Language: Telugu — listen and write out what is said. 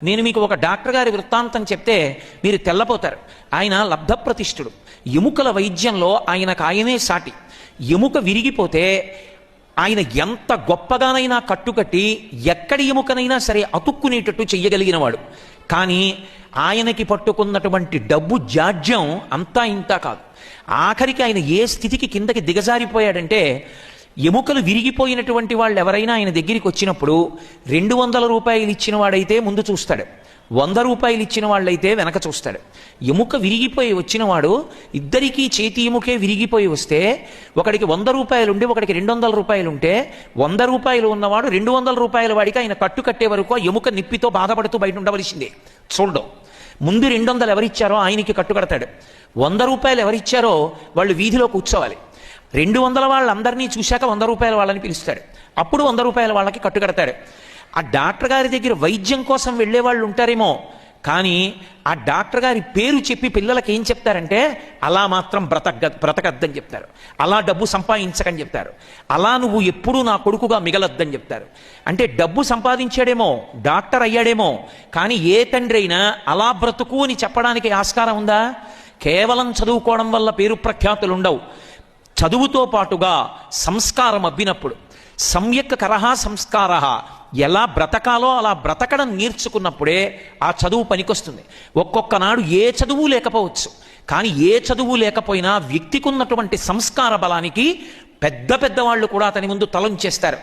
నేను మీకు ఒక డాక్టర్ గారి వృత్తాంతం చెప్తే మీరు తెల్లపోతారు. ఆయన లబ్ధప్రతిష్ఠుడు. ఎముకల వైద్యంలో ఆయనకు ఆయనే సాటి. ఎముక విరిగిపోతే ఆయన ఎంత గొప్పగానైనా కట్టుకట్టి ఎక్కడి ఎముకనైనా సరే అతుక్కునేటట్టు చెయ్యగలిగినవాడు. కానీ ఆయనకి పట్టుకున్నటువంటి డబ్బు జాడ్యం అంతా ఇంతా కాదు. ఆఖరికి ఆయన ఏ స్థితికి కిందకి దిగజారిపోయాడంటే, ఎముకలు విరిగిపోయినటువంటి వాళ్ళు ఎవరైనా ఆయన దగ్గరికి వచ్చినప్పుడు 200 రూపాయలు ఇచ్చిన వాడైతే ముందు చూస్తాడు, 100 రూపాయలు ఇచ్చిన వాళ్ళైతే వెనక చూస్తాడు. ఎముక విరిగిపోయి వచ్చినవాడు ఇద్దరికీ చేతి ఎముకే విరిగిపోయి వస్తే ఒకడికి 100 రూపాయలు ఉండి ఒకడికి 200 రూపాయలు ఉంటే 100 రూపాయలు ఉన్నవాడు 200 రూపాయల వాడికి ఆయన కట్టు కట్టే వరకు ఆ ఎముక నిప్పితో బాధపడుతూ బయట ఉండవలసిందే. చూడడం ముందు 200 ఎవరిచ్చారో ఆయనకి కట్టు కడతాడు. 100 రూపాయలు ఎవరిచ్చారో వాళ్ళు వీధిలో కూర్చోవాలి. 200 వాళ్ళందరినీ చూశాక 100 రూపాయల వాళ్ళని పిలుస్తాడు. అప్పుడు 100 రూపాయల వాళ్ళకి కట్టుకడతాడు. ఆ డాక్టర్ గారి దగ్గర వైద్యం కోసం వెళ్ళే వాళ్ళు ఉంటారేమో, కానీ ఆ డాక్టర్ గారి పేరు చెప్పి పిల్లలకి ఏం చెప్తారంటే, అలా మాత్రం బ్రతకద్దని చెప్తారు, అలా డబ్బు సంపాదించకని చెప్తారు, అలా నువ్వు ఎప్పుడూ నా కొడుకుగా మిగలొద్దని చెప్తారు. అంటే డబ్బు సంపాదించాడేమో, డాక్టర్ అయ్యాడేమో, కానీ ఏ తండ్రి అయినా అలా బ్రతుకు అని చెప్పడానికి ఆస్కారం ఉందా? కేవలం చదువుకోవడం వల్ల పేరు ప్రఖ్యాతులు ఉండవు. చదువుతో పాటుగా సంస్కారం అబ్బినప్పుడు, సమ్యక్ కరహ సంస్కార, ఎలా బ్రతకాలో అలా బ్రతకడం నేర్చుకున్నప్పుడే ఆ చదువు పనికొస్తుంది. ఒక్కొక్క నాడు ఏ చదువు లేకపోవచ్చు, కానీ ఏ చదువు లేకపోయినా వ్యక్తికి ఉన్నటువంటి సంస్కార బలానికి పెద్ద పెద్ద వాళ్ళు కూడా అతని ముందు తలంచేస్తారు.